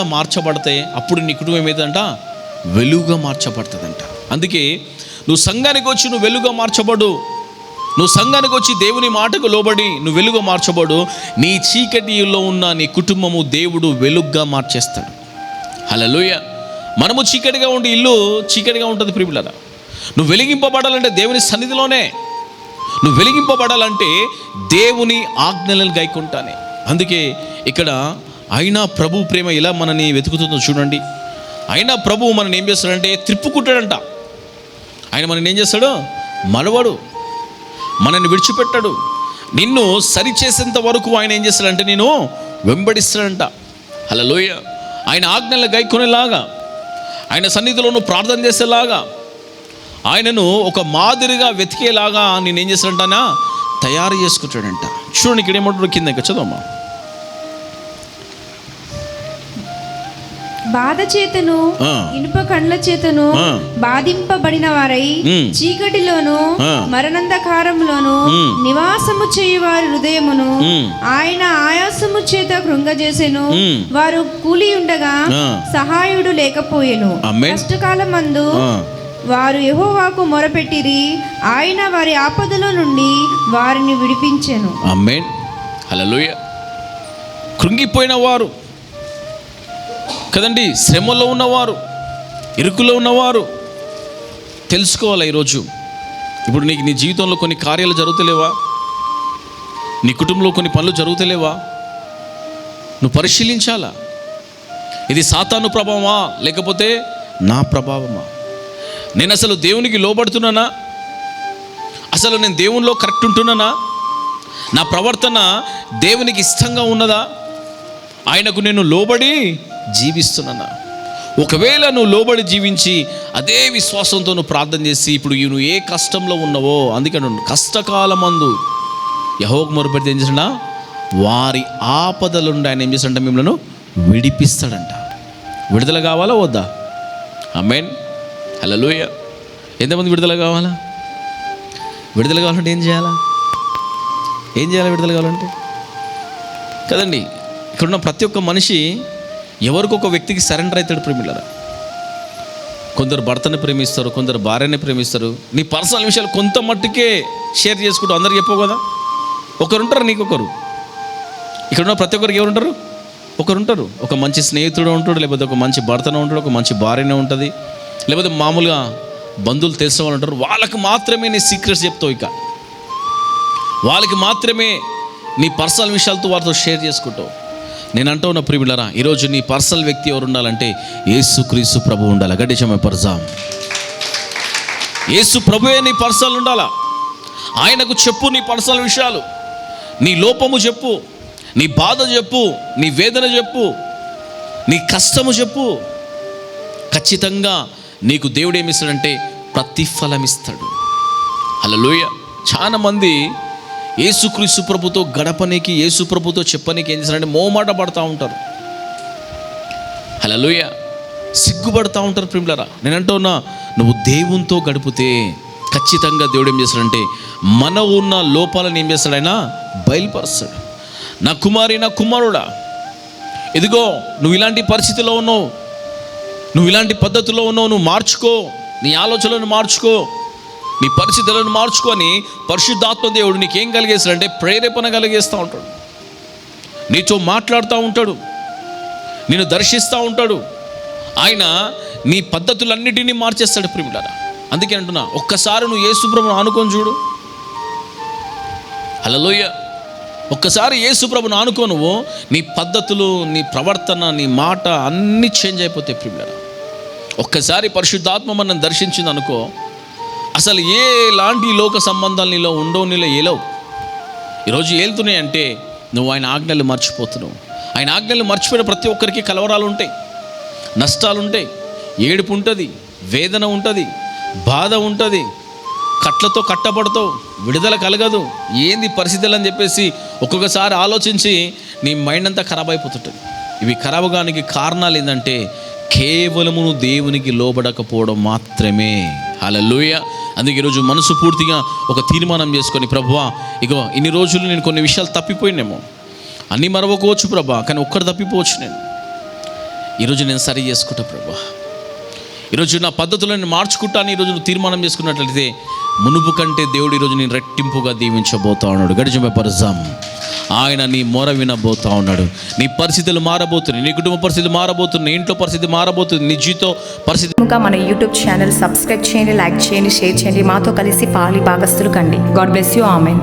దీపంగా మార్చబడితే అప్పుడు నీ కుటుంబం ఏమైందంట, వెలుగుగా మార్చబడుతుందంట. అందుకే నువ్వు సంఘానికి వచ్చి నువ్వు వెలుగుగా మార్చబడు, నువ్వు సంఘానికి వచ్చి దేవుని మాటకు లోబడి నువ్వు వెలుగుగా మార్చబడు. నీ చీకటిలో ఉన్న నీ కుటుంబము దేవుడు వెలుగుగా మార్చేస్తాడు. హల్లెలూయా. మనము చీకటిగా ఉండి ఇల్లు చీకటిగా ఉంటుంది ప్రియులారా. నువ్వు వెలిగింపబడాలంటే దేవుని సన్నిధిలోనే. నువ్వు వెలిగింపబడాలంటే దేవుని ఆజ్ఞలను గైకుంటానే. అందుకే ఇక్కడ అయినా ప్రభు ప్రేమ ఇలా మనని వెతుకుతుందో చూడండి. అయినా ప్రభు మనని ఏం చేస్తాడంటే త్రిప్పుకుంటాడంట. ఆయన మనని ఏం చేస్తాడు, మనవడు, మనల్ని విడిచిపెట్టాడు. నిన్ను సరిచేసేంత వరకు ఆయన ఏం చేస్తాడంటే నేను వెంబడిస్తాడంట. హల్లెలూయా. ఆయన ఆజ్ఞలు గైకొనేలాగా, ఆయన సన్నిధిలో నువ్వు ప్రార్థన చేసేలాగా, ఆయనను ఒక మాదిరిగా వెతికేలాగా నేనేం చేస్తాడంటనా తయారు చేసుకుంటాడంట. చూడండి ఇక్కడ ఏమంటాడు కింద, ఇంకా చదవమ్మా. బాధ చేతను ఇనుప కండ్ల చేతను బాధింపబడిన వారై చీకటిలోను మరణంధకారంలోను నివాసము చేయువారి హృదయమును ఆయన ఆయాసము చేత కృంగజేసెను. వారు కూలి ఉండగా సహాయుడు లేకపోయెను. కష్టకాలమందు వారు యెహోవాకు మొరపెట్టిరి, ఆయన వారి ఆపదలో నుండి వారిని విడిపించెను. ఆమేన్. హల్లెలూయా. కృంగిపోయిన వారు కదండి, శ్రమలో ఉన్నవారు, ఇరుకులో ఉన్నవారు తెలుసుకోవాలి ఈరోజు. ఇప్పుడు నీకు నీ జీవితంలో కొన్ని కార్యాలు జరుగుతలేవా, నీ కుటుంబంలో కొన్ని పనులు జరుగుతలేవా, నువ్వు పరిశీలించాలా. ఇది సాతాను ప్రభావమా లేకపోతే నా ప్రభావమా? నేను అసలు దేవునికి లోబడుతున్నానా? అసలు నేను దేవునిలో కరెక్ట్ ఉంటున్నానా? నా ప్రవర్తన దేవునికి ఇష్టంగా ఉన్నదా? ఆయనకు నేను లోబడి జీవిస్తున్నానా? ఒకవేళ నువ్వు లోబడి జీవించి అదే విశ్వాసంతో నువ్వు ప్రార్థన చేసి ఇప్పుడు నువ్వు ఏ కష్టంలో ఉన్నావో, అందుకని కష్టకాలమందు యెహోవాకు మొరపెడితే ఏం చేస్తాడా, వారి ఆపదలుండి ఆయన ఏం చేస్తాడంట, మిమ్మల్ని విడిపిస్తాడంట. విడుదల కావాలా వద్దా? ఆమేన్. హల్లెలూయా. ఎంతమంది విడుదల కావాలా? విడుదల కావాలంటే ఏం చేయాలా? ఏం చేయాలి విడుదల కావాలంటే? కదండి, ఇక్కడున్న ప్రతి ఒక్క మనిషి ఎవరికొక వ్యక్తికి సరెండర్ అవుతాడు ప్రేమిలారా. కొందరు భర్తని ప్రేమిస్తారు, కొందరు భార్యని ప్రేమిస్తారు. నీ పర్సనల్ విషయాలు కొంత మట్టుకే షేర్ చేసుకుంటూ అందరికి చెప్పవు కదా. ఒకరుంటారు నీకొకరు. ఇక్కడున్న ప్రతి ఒక్కరికి ఎవరుంటారు? ఒకరుంటారు. ఒక మంచి స్నేహితుడు ఉంటాడు, లేకపోతే ఒక మంచి భర్తనే ఉంటాడు, ఒక మంచి భార్యనే ఉంటుంది, లేకపోతే మామూలుగా బంధువులు తెలిసిన వాళ్ళు ఉంటారు. వాళ్ళకి మాత్రమే నీ సీక్రెట్స్ చెప్తావు, ఇక వాళ్ళకి మాత్రమే నీ పర్సనల్ విషయాలతో వారితో షేర్ చేసుకుంటావు. నేను అంటూ ఉన్న ప్రియులారా, ఈరోజు నీ పర్సనల్ వ్యక్తి ఎవరు ఉండాలంటే యేసుక్రీస్తు ప్రభు ఉండాలి. గడ్డిచమే పరజాం. యేసు ప్రభువే నీ పర్సనల్ ఉండాలా. ఆయనకు చెప్పు నీ పర్సనల్ విషయాలు, నీ లోపము చెప్పు, నీ బాధ చెప్పు, నీ వేదన చెప్పు, నీ కష్టము చెప్పు. ఖచ్చితంగా నీకు దేవుడు ఏమి ఇస్తాడంటే ప్రతిఫలం ఇస్తాడు. హల్లెలూయా. చాలా మంది యేసుక్రీస్తు ప్రభుతో గడపనికి, యేసు ప్రభుతో చెప్పనీకి ఏం చేస్తారంటే మోమాట పడుతూ ఉంటారు. హల్లెలూయా. సిగ్గుపడుతూ ఉంటారు ప్రియులారా. నేను అంటున్నా, నువ్వు దేవునితో గడిపితే ఖచ్చితంగా దేవుడు ఏం చేస్తాడంటే మన ఉన్న లోపాలను ఏం చేస్తాడు, ఆయన బయలుపరుస్తాడు. నా కుమారి, నా కుమారుడా, ఇదిగో నువ్వు ఇలాంటి పరిస్థితిలో ఉన్నావు, నువ్వు ఇలాంటి పద్ధతిలో ఉన్నావు, నువ్వు మార్చుకో, నీ ఆలోచనలను మార్చుకో, నీ పరిస్థితులను మార్చుకొని పరిశుద్ధాత్మ దేవుడు నీకేం కలిగేస్తాడంటే ప్రేరేపణ కలిగేస్తూ ఉంటాడు. నీతో మాట్లాడుతూ ఉంటాడు, నిన్ను దర్శిస్తూ ఉంటాడు. ఆయన నీ పద్ధతులన్నిటినీ మార్చేస్తాడు ప్రియులారా. అందుకే అంటున్నా, ఒక్కసారి నువ్వు యేసు ప్రభువును ఆనుకొని చూడు. హల్లెలూయా. ఒక్కసారి యేసు ప్రభువును ఆనుకో, నువ్వు నీ పద్ధతులు, నీ ప్రవర్తన, నీ మాట అన్నీ చేంజ్ అయిపోతాయి ప్రియులారా. ఒక్కసారి పరిశుద్ధాత్మ మనం దర్శించింది అనుకో, అసలు ఎలాంటి లోక సంబంధాలు నీలో ఉండవు, నీలో ఏలవు. ఈరోజు ఏలుతున్నాయి అంటే నువ్వు ఆయన ఆజ్ఞలు మర్చిపోతున్నావు. ఆయన ఆజ్ఞలు మర్చిపోయిన ప్రతి ఒక్కరికి కలవరాలు ఉంటాయి, నష్టాలు ఉంటాయి, ఏడుపు ఉంటుంది, వేదన ఉంటుంది, బాధ ఉంటుంది, కట్లతో కట్టబడతావు, విడుదల కలగదు. ఏంది పరిస్థితులు అని చెప్పేసి ఒక్కొక్కసారి ఆలోచించి నీ మైండ్ అంతా ఖరాబ్ అయిపోతుంటుంది. ఇవి ఖరాబ్ కానికి కారణాలు ఏంటంటే కేవలము దేవునికి లోబడకపోవడం మాత్రమే. హల్లెలూయా. అందుకే ఈరోజు మనసు పూర్తిగా ఒక తీర్మానం చేసుకొని, ప్రభువా ఇగో ఇన్ని రోజులు నేను కొన్ని విషయాలు తప్పిపోయినేమో, అన్నీ మరవకోవచ్చు ప్రభా, కానీ ఒక్కటి తప్పిపోవచ్చు. నేను ఈరోజు నేను సరి చేసుకుంటా ప్రభా, ఈరోజు నా పద్ధతులను మార్చుకుంటాను ఈరోజు నువ్వు తీర్మానం చేసుకున్నట్లయితే మునుపు కంటే దేవుడు ఈరోజు నేను రెట్టింపుగా దీవించబోతా ఉన్నాడు. గడిచిన పరజాం ఆయన నీ మొర వినబోతా ఉన్నాడు. నీ పరిస్థితులు మారబోతున్నాయి, నీ కుటుంబ పరిస్థితులు మారబోతున్నాయి, నీ ఇంట్లో పరిస్థితి మారబోతుంది, నీ జీవితం పరిస్థితి. మన యూట్యూబ్ ఛానల్ సబ్స్క్రైబ్ చేయండి, లైక్ చేయండి, షేర్ చేయండి, మాతో కలిసి పాలి భాగస్తులు కండి. God bless you. ఆమెన్.